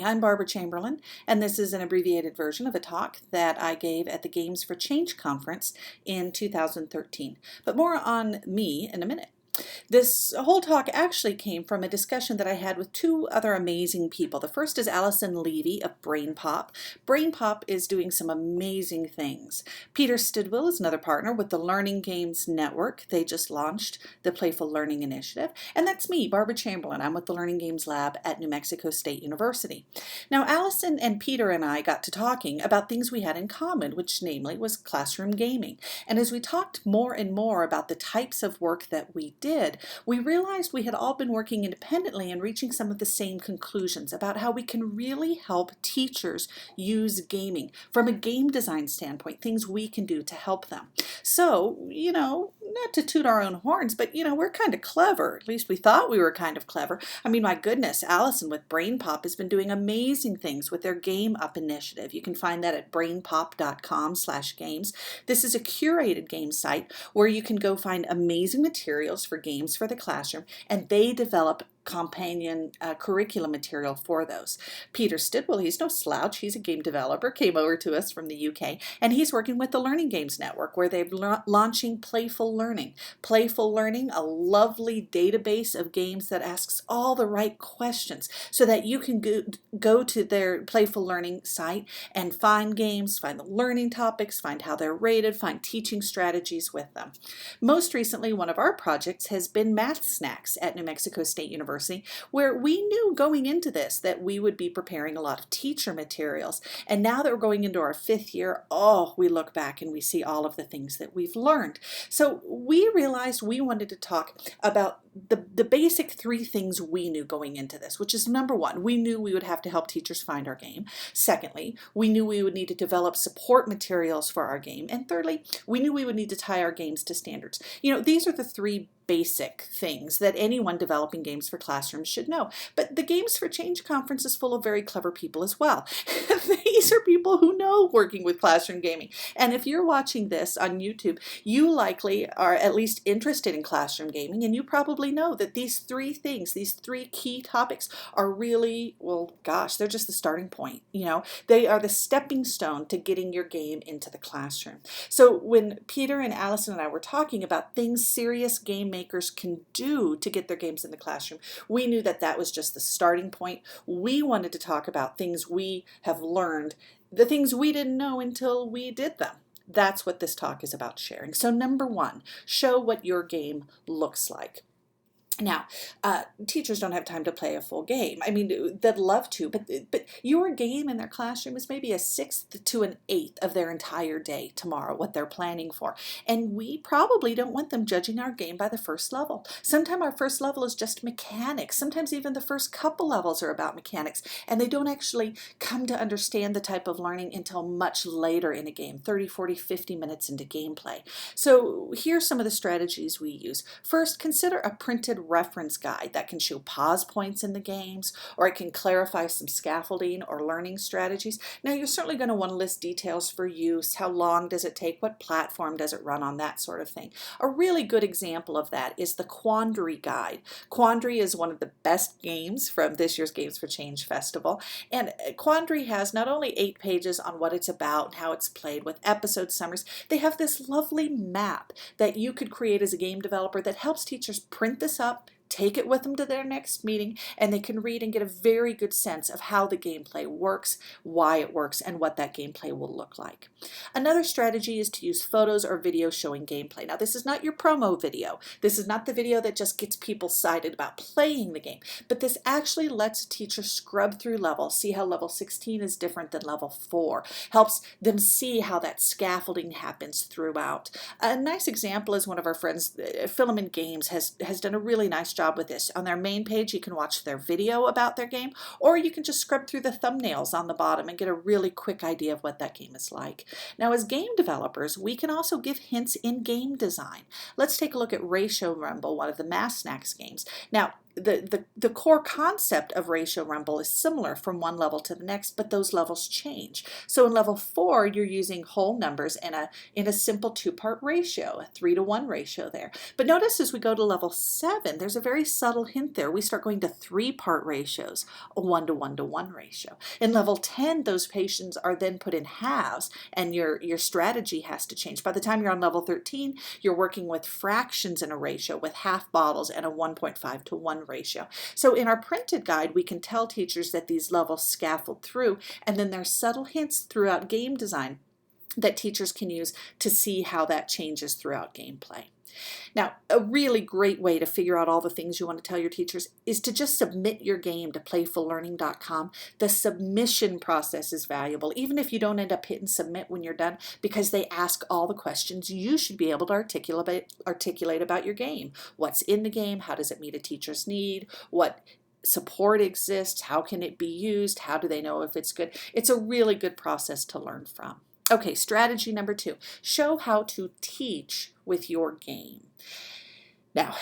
Hi, I'm Barbara Chamberlain, and this is an abbreviated version of a talk that I gave at the Games for Change conference in 2013. But more on me in a minute. This whole talk actually came from a discussion that I had with two other amazing people. The first is Allison Levy of BrainPop. BrainPop is doing some amazing things. Peter Stidwell is another partner with the Learning Games Network. They just launched the Playful Learning Initiative. And that's me, Barbara Chamberlain. I'm with the Learning Games Lab at New Mexico State University. Now, Allison and Peter and I got to talking about things we had in common, which namely was classroom gaming. And as we talked more and more about the types of work that we did, we realized we had all been working independently and reaching some of the same conclusions about how we can really help teachers use gaming from a game design standpoint, things we can do to help them. So, not to toot our own horns, but we're kind of clever. At least we thought we were kind of clever. I mean, my goodness, Allison with BrainPop has been doing amazing things with their Game Up initiative. You can find that at brainpop.com/games. This is a curated game site where you can go find amazing materials for games for the classroom, and they develop companion curriculum material for those. Peter Stidwell, he's no slouch, he's a game developer, came over to us from the UK, and he's working with the Learning Games Network where they're launching Playful Learning. Playful Learning, a lovely database of games that asks all the right questions so that you can go to their Playful Learning site and find games, find the learning topics, find how they're rated, find teaching strategies with them. Most recently, one of our projects has been Math Snacks at New Mexico State University, where we knew going into this that we would be preparing a lot of teacher materials. And now that we're going into our 5th year, we look back and we see all of the things that we've learned. So we realized we wanted to talk about the basic 3 things we knew going into this, which is number 1, we knew we would have to help teachers find our game. Secondly, we knew we would need to develop support materials for our game. And thirdly, we knew we would need to tie our games to standards. These are the 3 basic things that anyone developing games for classrooms should know. But the Games for Change conference is full of very clever people as well. These are people who know working with classroom gaming. And if you're watching this on YouTube, you likely are at least interested in classroom gaming, and you probably know that these 3 things, these 3 key topics are really, they're just the starting point. They are the stepping stone to getting your game into the classroom. So when Peter and Allison and I were talking about things serious game makers can do to get their games in the classroom, we knew that that was just the starting point. We wanted to talk about things we have learned, the things we didn't know until we did them. That's what this talk is about sharing. So number 1, show what your game looks like. Now, teachers don't have time to play a full game. I mean, they'd love to, but your game in their classroom is maybe a 1/6 to an 1/8 of their entire day tomorrow, what they're planning for. And we probably don't want them judging our game by the first level. Sometimes our first level is just mechanics. Sometimes even the first couple levels are about mechanics, and they don't actually come to understand the type of learning until much later in a game, 30, 40, 50 minutes into gameplay. So here's some of the strategies we use. First, consider a printed reference guide that can show pause points in the games, or it can clarify some scaffolding or learning strategies. Now, you're certainly going to want to list details for use. How long does it take? What platform does it run on? That sort of thing. A really good example of that is the Quandary Guide. Quandary is one of the best games from this year's Games for Change Festival. And Quandary has not only 8 pages on what it's about and how it's played with episode summaries, they have this lovely map that you could create as a game developer that helps teachers print this up, take it with them to their next meeting, and they can read and get a very good sense of how the gameplay works, why it works, and what that gameplay will look like. Another strategy is to use photos or videos showing gameplay. Now, this is not your promo video. This is not the video that just gets people excited about playing the game, but this actually lets a teacher scrub through levels, see how level 16 is different than level 4, helps them see how that scaffolding happens throughout. A nice example is one of our friends, Filament Games, has done a really nice job with this. On their main page, you can watch their video about their game, or you can just scrub through the thumbnails on the bottom and get a really quick idea of what that game is like. Now, as game developers, we can also give hints in game design. Let's take a look at Ratio Rumble, one of the Math Snacks games. Now, the core concept of ratio rumble is similar from one level to the next, but those levels change. So in level 4, you're using whole numbers in a simple 2-part ratio, a 3-to-1 ratio there. But notice as we go to level 7, there's a very subtle hint there. We start going to 3-part ratios, a 1-to-1-to-1 ratio. In level 10, those patients are then put in halves, and your strategy has to change. By the time you're on level 13, you're working with fractions in a ratio with half bottles and a 1.5-to-1 ratio. So in our printed guide, we can tell teachers that these levels scaffold through, and then there's subtle hints throughout game design that teachers can use to see how that changes throughout gameplay. Now, a really great way to figure out all the things you want to tell your teachers is to just submit your game to playfullearning.com. The submission process is valuable, even if you don't end up hitting submit when you're done, because they ask all the questions you should be able to articulate about your game. What's in the game? How does it meet a teacher's need? What support exists? How can it be used? How do they know if it's good? It's a really good process to learn from. Okay, strategy number 2, show how to teach with your game. Now,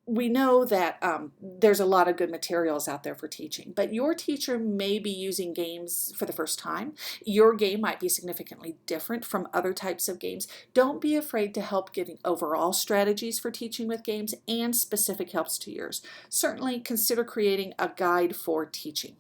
we know that there's a lot of good materials out there for teaching, but your teacher may be using games for the first time. Your game might be significantly different from other types of games. Don't be afraid to help giving overall strategies for teaching with games and specific helps to yours. Certainly consider creating a guide for teaching.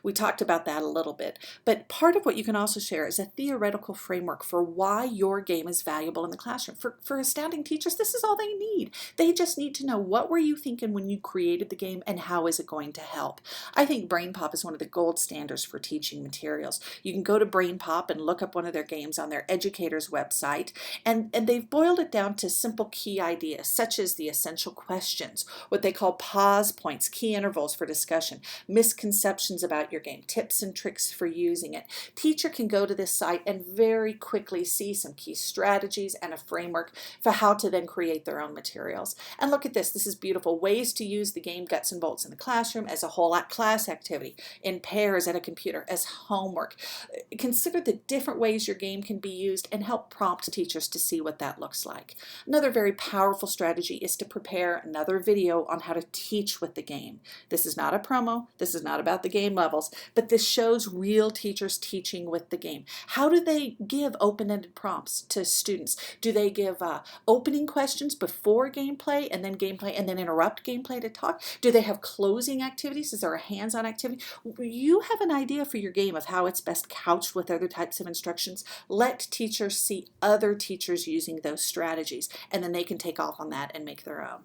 We talked about that a little bit, but part of what you can also share is a theoretical framework for why your game is valuable in the classroom. For astounding teachers, this is all they need. They just need to know, what were you thinking when you created the game and how is it going to help? I think BrainPop is one of the gold standards for teaching materials. You can go to BrainPop and look up one of their games on their educator's website, and they've boiled it down to simple key ideas, such as the essential questions, what they call pause points, key intervals for discussion, misconceptions about your game, tips and tricks for using it. Teacher can go to this site and very quickly see some key strategies and a framework for how to then create their own materials. And look at this. This is beautiful. Ways to use the game Guts and Bolts in the classroom as a whole class activity, in pairs at a computer, as homework. Consider the different ways your game can be used and help prompt teachers to see what that looks like. Another very powerful strategy is to prepare another video on how to teach with the game. This is not a promo. This is not about the game levels, but this shows real teachers teaching with the game. How do they give open-ended prompts to students? Do they give opening questions before gameplay and then interrupt gameplay to talk? Do they have closing activities? Is there a hands-on activity? You have an idea for your game of how it's best couched with other types of instructions. Let teachers see other teachers using those strategies, and then they can take off on that and make their own.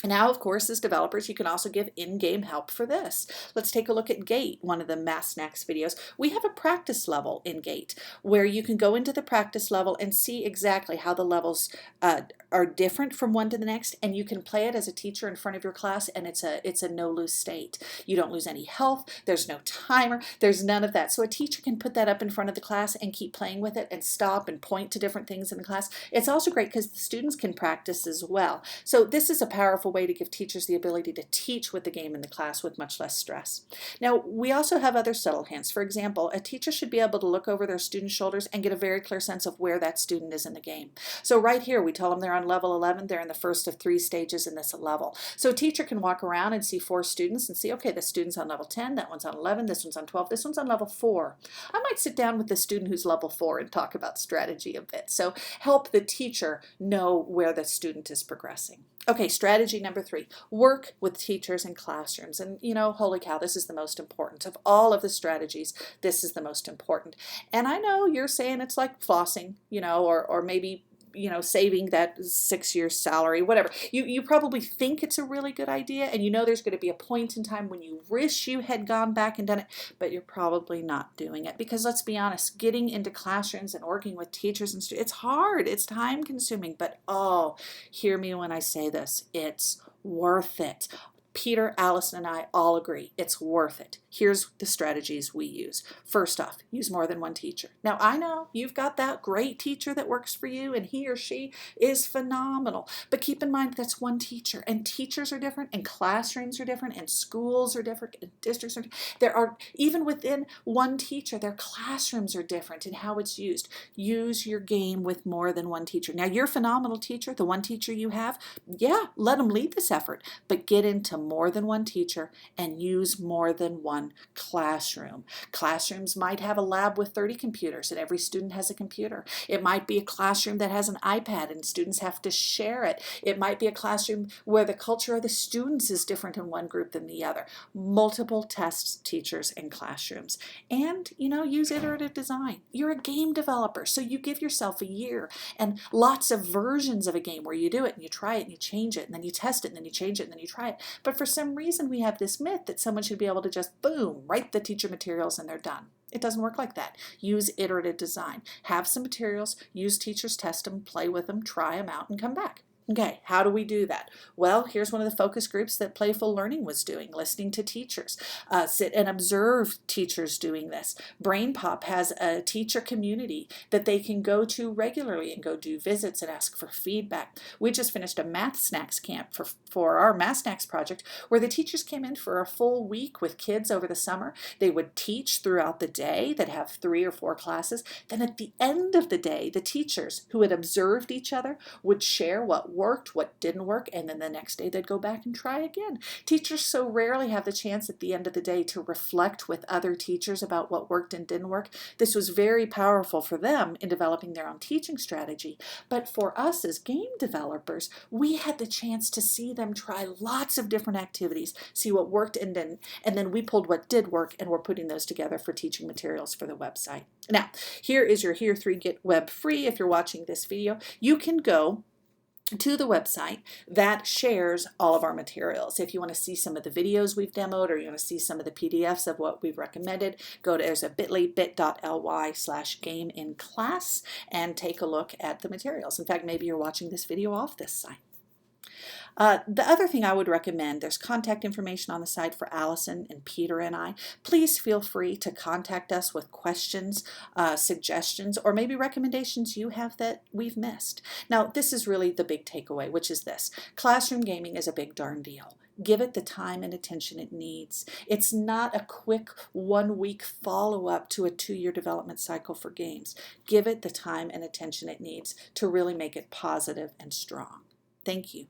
Now, of course, as developers, you can also give in-game help for this. Let's take a look at Gate, one of the Math Snacks videos. We have a practice level in Gate where you can go into the practice level and see exactly how the levels are different from one to the next, and you can play it as a teacher in front of your class, and it's a no-lose state. You don't lose any health, there's no timer, there's none of that. So a teacher can put that up in front of the class and keep playing with it and stop and point to different things in the class. It's also great because the students can practice as well. So this is a powerful way to give teachers the ability to teach with the game in the class with much less stress. Now, we also have other subtle hints. For example, a teacher should be able to look over their student's shoulders and get a very clear sense of where that student is in the game. So right here, we tell them they're on level 11. They're in the first of 3 stages in this level. So a teacher can walk around and see 4 students and see, okay, this student's on level 10, that one's on 11, this one's on 12, this one's on level 4. I might sit down with the student who's level 4 and talk about strategy a bit. So help the teacher know where the student is progressing. Okay, strategy number 3, work with teachers in classrooms. And you know, holy cow, this is the most important. Of all of the strategies, this is the most important. And I know you're saying it's like flossing, you know, or maybe, you know, saving that 6 years salary, whatever. You probably think it's a really good idea, and you know there's going to be a point in time when you wish you had gone back and done it, but you're probably not doing it. Because let's be honest, getting into classrooms and working with teachers and students, it's hard, it's time consuming, but oh, hear me when I say this, it's worth it. Peter, Allison, and I all agree it's worth it. Here's the strategies we use. First off, use more than one teacher. Now, I know you've got that great teacher that works for you, and he or she is phenomenal. But keep in mind that's one teacher, and teachers are different, and classrooms are different, and schools are different, and districts are different. There are, even within one teacher, their classrooms are different in how it's used. Use your game with more than one teacher. Now, your phenomenal teacher, the one teacher you have, yeah, let them lead this effort, but get into more than one teacher and use more than one classroom. Classrooms might have a lab with 30 computers and every student has a computer. It might be a classroom that has an iPad and students have to share it. It might be a classroom where the culture of the students is different in one group than the other. Multiple tests, teachers, and classrooms. And, use iterative design. You're a game developer, so you give yourself a year and lots of versions of a game where you do it and you try it and you change it and then you test it and then you change it and then you try it. But for some reason we have this myth that someone should be able to just boom, write the teacher materials and they're done. It doesn't work like that. Use iterative design. Have some materials, use teachers, test them, play with them, try them out, and come back. Okay, how do we do that? Well, here's one of the focus groups that Playful Learning was doing, listening to teachers. Sit and observe teachers doing this. BrainPop has a teacher community that they can go to regularly and go do visits and ask for feedback. We just finished a Math Snacks camp for our Math Snacks project where the teachers came in for a full week with kids over the summer. They would teach throughout the day. They'd have 3 or 4 classes. Then at the end of the day, the teachers who had observed each other would share what worked, what didn't work, and then the next day they'd go back and try again. Teachers so rarely have the chance at the end of the day to reflect with other teachers about what worked and didn't work. This was very powerful for them in developing their own teaching strategy. But for us as game developers, we had the chance to see them try lots of different activities, see what worked and didn't, and then we pulled what did work and we're putting those together for teaching materials for the website. Now, here is your Here 3 Get Web free. If you're watching this video, you can go to the website that shares all of our materials. If you want to see some of the videos we've demoed or you want to see some of the PDFs of what we've recommended, go to there's a bit.ly/gameinclass and take a look at the materials. In fact, maybe you're watching this video off this site. The other thing I would recommend, there's contact information on the site for Allison and Peter and I. Please feel free to contact us with questions, suggestions, or maybe recommendations you have that we've missed. Now, this is really the big takeaway, which is this. Classroom gaming is a big darn deal. Give it the time and attention it needs. It's not a quick 1-week follow-up to a 2-year development cycle for games. Give it the time and attention it needs to really make it positive and strong. Thank you.